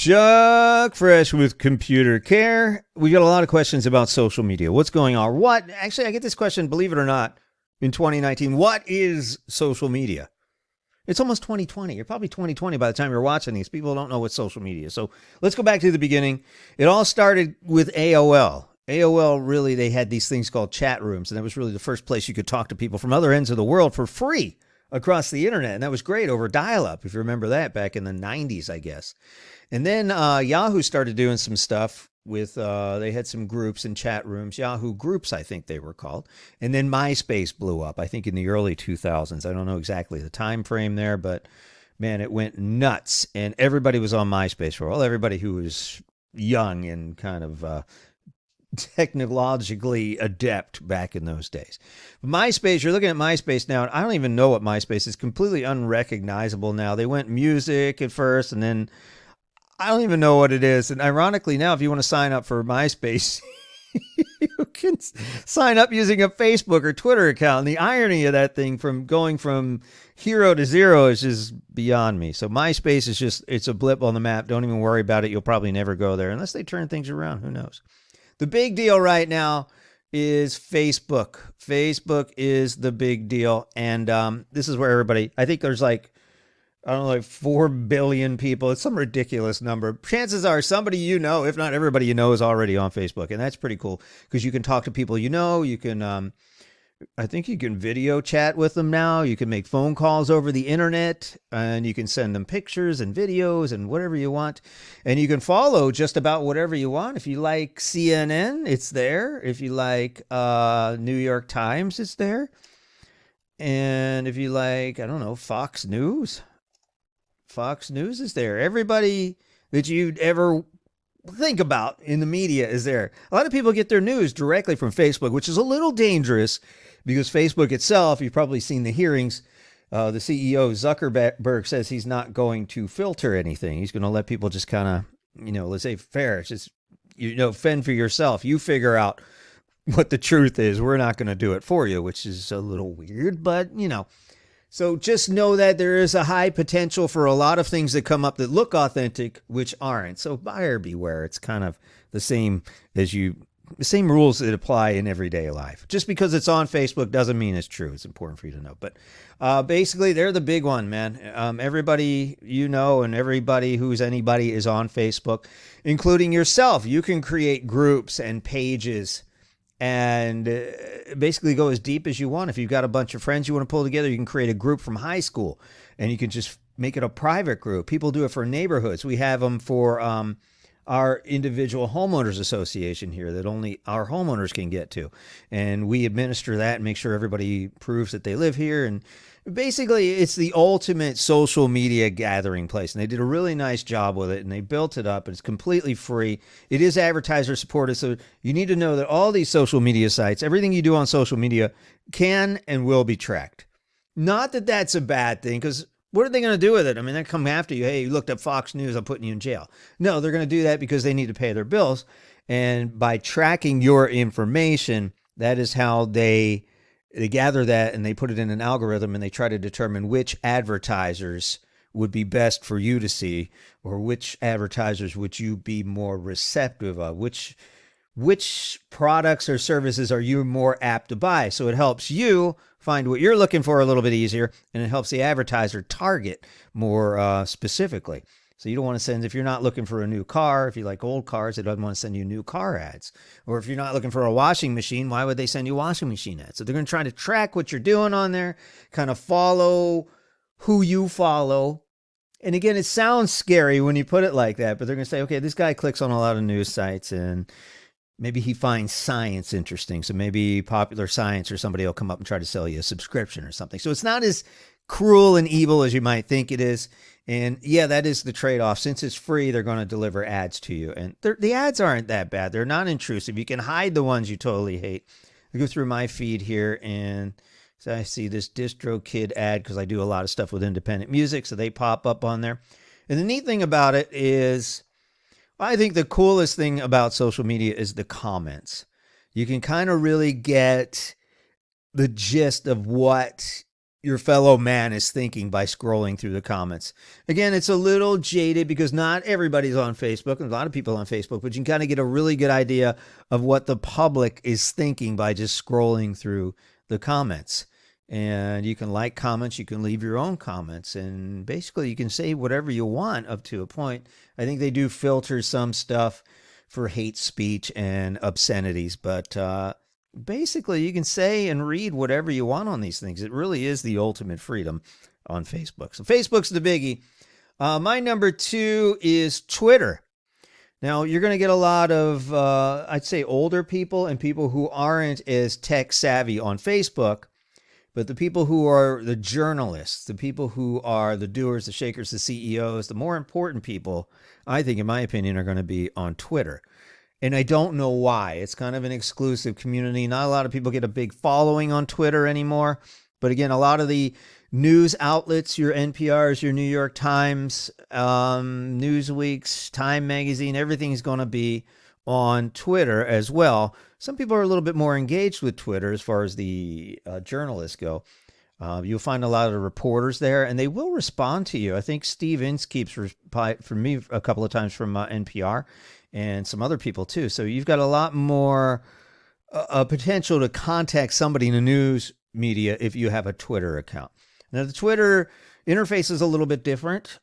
Chuck Fresh with Computer Care. We got a lot of questions about social media. What's going on? Actually, I get this question, believe it or not, in 2019. What is social media? It's almost 2020. You're probably 2020 by the time you're watching these. People don't know what social media is. So let's go back to the beginning. It all started with AOL. AOL, really, they had these things called chat rooms, and that was really the first place you could talk to people from other ends of the world for free across the internet. And that was great over dial-up, if you remember that, back in the 90s, I guess. And then Yahoo started doing some stuff with, they had some groups and chat rooms, Yahoo groups, I think they were called. And then MySpace blew up, I think in the early 2000s. I don't know exactly the time frame there, but man, it went nuts. And everybody was on MySpace for a while. Everybody who was young and kind of technologically adept back in those days. MySpace, you're looking at MySpace now, and I don't even know what MySpace is. Completely unrecognizable now. They went music at first, and then I don't even know what it is. And ironically now, if you want to sign up for MySpace, you can sign up using a Facebook or Twitter account. And the irony of that thing from going from hero to zero is just beyond me. So MySpace is just, it's a blip on the map. Don't even worry about it. You'll probably never go there unless they turn things around. Who knows? The big deal right now is Facebook. Facebook is the big deal. And this is where everybody, I think there's like 4 billion people. It's some ridiculous number. Chances are somebody you know, if not everybody you know, is already on Facebook. And that's pretty cool because you can talk to people you know. You can, I think you can video chat with them now. You can make phone calls over the internet and you can send them pictures and videos and whatever you want. And you can follow just about whatever you want. If you like CNN, it's there. If you like New York Times, it's there. And if you like, I don't know, Fox News is there. Everybody that you'd ever think about in the media is there. A lot of people get their news directly from Facebook, which is a little dangerous because Facebook itself, you've probably seen the hearings. The CEO, Zuckerberg, says he's not going to filter anything. He's going to let people just kind of, laissez-faire. It's just, fend for yourself. You figure out what the truth is. We're not going to do it for you, which is a little weird, but, So just know that there is a high potential for a lot of things that come up that look authentic, which aren't. So buyer beware. It's kind of the same rules that apply in everyday life. Just because it's on Facebook doesn't mean it's true. It's important for you to know. But basically, they're the big one, man. Everybody and everybody who's anybody is on Facebook, including yourself. You can create groups and pages and basically go as deep as you want. If you've got a bunch of friends you want to pull together, you can create a group from high school and you can just make it a private group. People do it for neighborhoods. We have them for our individual homeowners association here that only our homeowners can get to. And we administer that and make sure everybody proves that they live here. And basically, it's the ultimate social media gathering place. And they did a really nice job with it and they built it up. And it's completely free. It is advertiser supported. So you need to know that all these social media sites, everything you do on social media can and will be tracked. Not that that's a bad thing, because what are they going to do with it? I mean, they come after you. Hey, you looked up Fox News, I'm putting you in jail. No, they're going to do that because they need to pay their bills. And by tracking your information, that is how they gather that and they put it in an algorithm and they try to determine which advertisers would be best for you to see or which advertisers would you be more receptive of, which products or services are you more apt to buy. So it helps you find what you're looking for a little bit easier, and it helps the advertiser target more specifically. So you don't want to send, if you're not looking for a new car, if you like old cars, it doesn't want to send you new car ads. Or if you're not looking for a washing machine, why would they send you washing machine ads? So they're going to try to track what you're doing on there, kind of follow who you follow. And again, it sounds scary when you put it like that, but they're going to say, okay, this guy clicks on a lot of news sites and maybe he finds science interesting. So maybe Popular Science or somebody will come up and try to sell you a subscription or something. So it's not as cruel and evil as you might think it is. And yeah, that is the trade-off. Since it's free, they're going to deliver ads to you. And the ads aren't that bad. They're not intrusive. You can hide the ones you totally hate. I go through my feed here and so I see this DistroKid ad because I do a lot of stuff with independent music. So they pop up on there. And the neat thing about it is, I think the coolest thing about social media is the comments. You can kind of really get the gist of what your fellow man is thinking by scrolling through the comments. Again, it's a little jaded because not everybody's on Facebook, and a lot of people on Facebook, but you can kind of get a really good idea of what the public is thinking by just scrolling through the comments. And you can like comments, you can leave your own comments, and basically you can say whatever you want up to a point. I think they do filter some stuff for hate speech and obscenities, but basically you can say and read whatever you want on these things. It really is the ultimate freedom on Facebook. So Facebook's the biggie. My number 2 is Twitter. Now, you're going to get a lot of, I'd say, older people and people who aren't as tech savvy on Facebook. But the people who are the journalists, the people who are the doers, the shakers, the CEOs, the more important people, I think, in my opinion, are going to be on Twitter. And I don't know why. It's kind of an exclusive community. Not a lot of people get a big following on Twitter anymore. But again, a lot of the news outlets, your NPRs, your New York Times, Newsweeks, Time Magazine, everything's going to be on Twitter as well. Some people are a little bit more engaged with Twitter as far as the journalists go. You'll find a lot of reporters there, and they will respond to you. I think Steve Inskeep's replied for me a couple of times from NPR and some other people too. So you've got a lot more potential to contact somebody in the news media if you have a Twitter account. Now, the Twitter interface is a little bit different.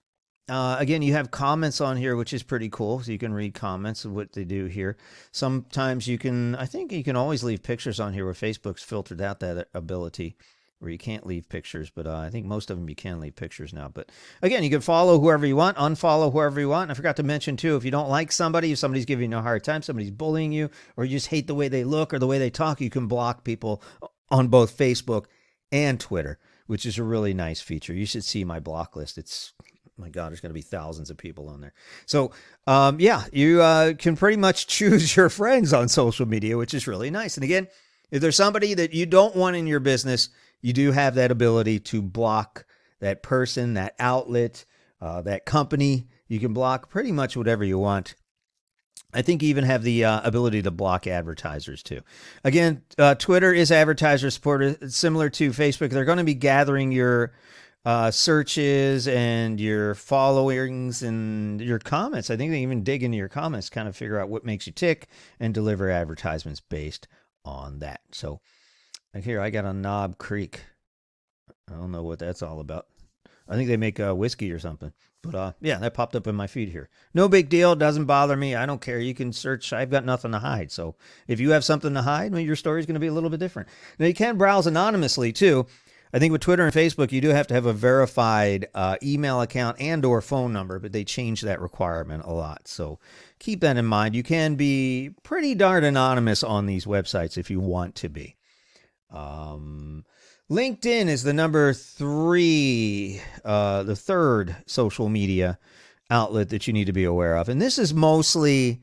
Again, you have comments on here, which is pretty cool. So you can read comments of what they do here. Sometimes I think you can always leave pictures on here where Facebook's filtered out that ability where you can't leave pictures. But I think most of them you can leave pictures now. But again, you can follow whoever you want, unfollow whoever you want. And I forgot to mention too, if you don't like somebody, if somebody's giving you a hard time, somebody's bullying you, or you just hate the way they look or the way they talk, you can block people on both Facebook and Twitter, which is a really nice feature. You should see my block list. My God, there's going to be thousands of people on there. So, you can pretty much choose your friends on social media, which is really nice. And again, if there's somebody that you don't want in your business, you do have that ability to block that person, that outlet, that company. You can block pretty much whatever you want. I think you even have the ability to block advertisers too. Again, Twitter is advertiser supported, similar to Facebook. They're going to be gathering your searches and your followings and your comments. I think they even dig into your comments, kind of figure out what makes you tick and deliver advertisements based on that. So like here, I got a Knob Creek. I don't know what that's all about. I think they make whiskey or something. But that popped up in my feed here. No big deal. Doesn't bother me. I don't care. You can search. I've got nothing to hide. So if you have something to hide, well, your story is going to be a little bit different. Now, you can browse anonymously too. I think with Twitter and Facebook, you do have to have a verified email account and or phone number, but they change that requirement a lot. So keep that in mind. You can be pretty darn anonymous on these websites if you want to be. LinkedIn is the number 3, the third social media outlet that you need to be aware of. And this is mostly,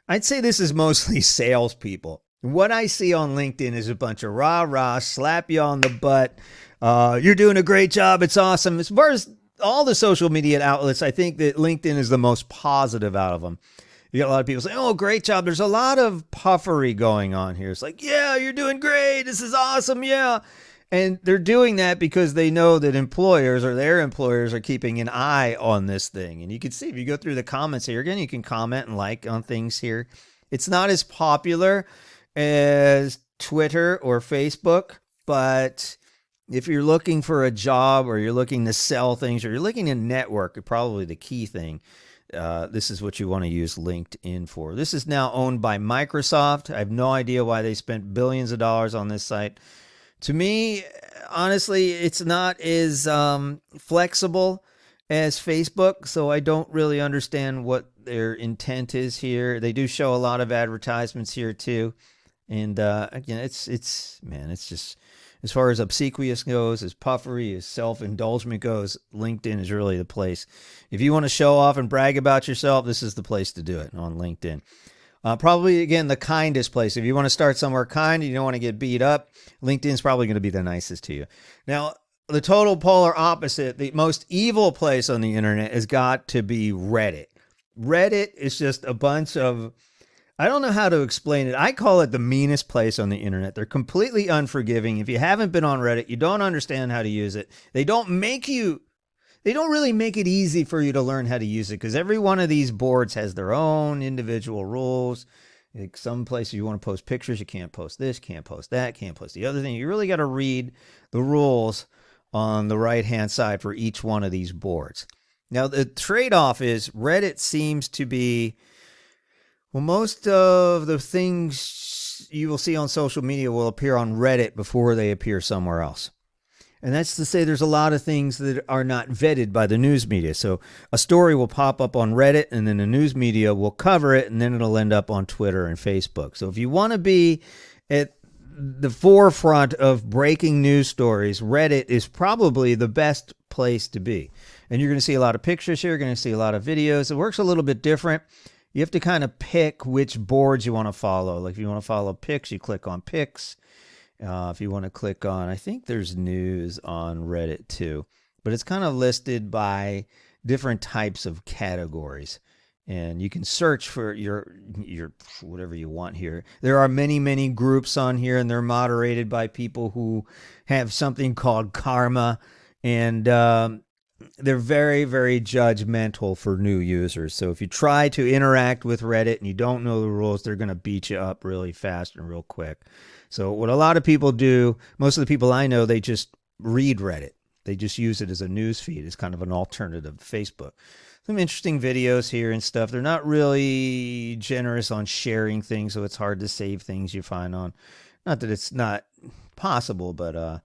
I'd say this is mostly salespeople. What I see on LinkedIn is a bunch of rah-rah, slap you on the butt. You're doing a great job. It's awesome. As far as all the social media outlets, I think that LinkedIn is the most positive out of them. You got a lot of people saying, oh, great job. There's a lot of puffery going on here. It's like, yeah, you're doing great. This is awesome. Yeah. And they're doing that because they know that employers or their employers are keeping an eye on this thing. And you can see if you go through the comments here again, you can comment and like on things here. It's not as popular as Twitter or Facebook, but if you're looking for a job or you're looking to sell things or you're looking to network, probably the key thing, this is what you want to use LinkedIn for. This is now owned by Microsoft. I have no idea why they spent billions of dollars on this site. To me, honestly, it's not as flexible as Facebook, so I don't really understand what their intent is here. They do show a lot of advertisements here too. And again, it's just, as far as obsequious goes, as puffery, as self-indulgent goes, LinkedIn is really the place. If you want to show off and brag about yourself, this is the place to do it, on LinkedIn. Probably, again, the kindest place. If you want to start somewhere kind and you don't want to get beat up, LinkedIn's probably going to be the nicest to you. Now, the total polar opposite, the most evil place on the internet has got to be Reddit. Reddit is just a bunch of I don't know how to explain it. I call it the meanest place on the internet. They're completely unforgiving. If you haven't been on Reddit, you don't understand how to use it. They don't really make it easy for you to learn how to use it, because every one of these boards has their own individual rules. Like some places you want to post pictures, you can't post this, can't post that, can't post the other thing. You really got to read the rules on the right-hand side for each one of these boards. Now, the trade-off is Reddit seems to be, well, most of the things you will see on social media will appear on Reddit before they appear somewhere else. And that's to say there's a lot of things that are not vetted by the news media. So a story will pop up on Reddit, and then the news media will cover it, and then it'll end up on Twitter and Facebook. So if you want to be at the forefront of breaking news stories, Reddit is probably the best place to be. And you're going to see a lot of pictures here. You're going to see a lot of videos. It works a little bit different. You have to kind of pick which boards you want to follow. Like if you want to follow pics, you click on pics. If you want to click on, I think there's news on Reddit too, but it's kind of listed by different types of categories. And you can search for your whatever you want here. There are many groups on here, and they're moderated by people who have something called karma, and they're very judgmental for new users. So if you try to interact with Reddit and you don't know the rules, they're going to beat you up really fast and real quick. So what a lot of people do, most of the people I know, they just read Reddit. They just use it as a news feed. It's kind of an alternative to Facebook. Some interesting videos here and stuff. They're not really generous on sharing things, so it's hard to save things you find on. Not that it's not possible, but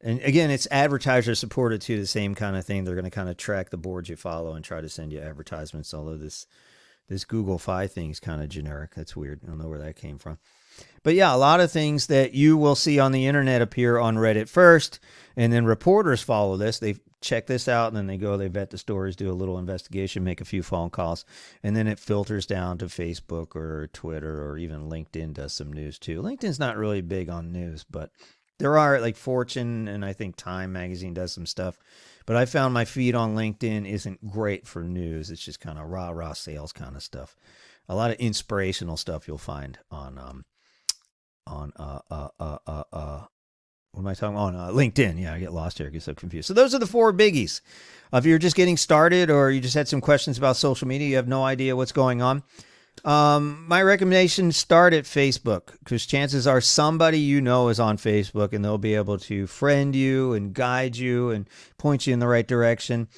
and again, it's advertiser supported too, the same kind of thing. They're going to kind of track the boards you follow and try to send you advertisements, although this Google Fi thing is kind of generic. That's weird. I don't know where that came from. But yeah, a lot of things that you will see on the internet appear on Reddit first, and then reporters follow this. They check this out, and then they vet the stories, do a little investigation, make a few phone calls, and then it filters down to Facebook or Twitter, or even LinkedIn does some news too. LinkedIn's not really big on news, but there are, like Fortune and I think Time magazine does some stuff. But I found my feed on LinkedIn isn't great for news. It's just kind of rah sales kind of stuff. A lot of inspirational stuff you'll find on what am I talking on LinkedIn. Yeah, I get lost here. I get so confused. So those are the 4 biggies. If you're just getting started, or you just had some questions about social media, you have no idea what's going on, my recommendation, start at Facebook, because chances are somebody you know is on Facebook, and they'll be able to friend you and guide you and point you in the right direction.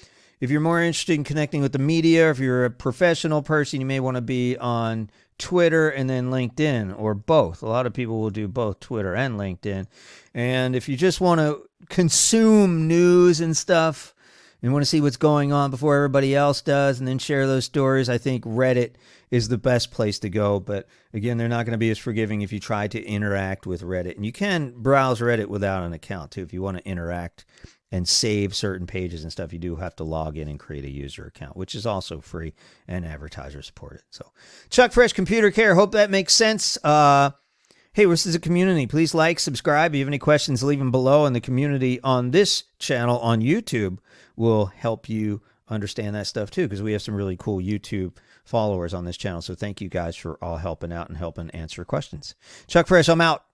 If you're more interested in connecting with the media, if you're a professional person, you may want to be on Twitter and then LinkedIn, or both. A lot of people will do both Twitter and LinkedIn. And if you just want to consume news and stuff and want to see what's going on before everybody else does and then share those stories, I think Reddit is the best place to go. But again, they're not going to be as forgiving if you try to interact with Reddit. And you can browse Reddit without an account too. If you want to interact and save certain pages and stuff, you do have to log in and create a user account, which is also free and advertiser supported. So Chuck Fresh Computer Care, hope that makes sense. Hey, this is a community. Please like, subscribe. If you have any questions, leave them below, and the community on this channel on YouTube will help you understand that stuff too, because we have some really cool YouTube followers on this channel. So thank you guys for all helping out and helping answer questions. Chuck Fresh, I'm out.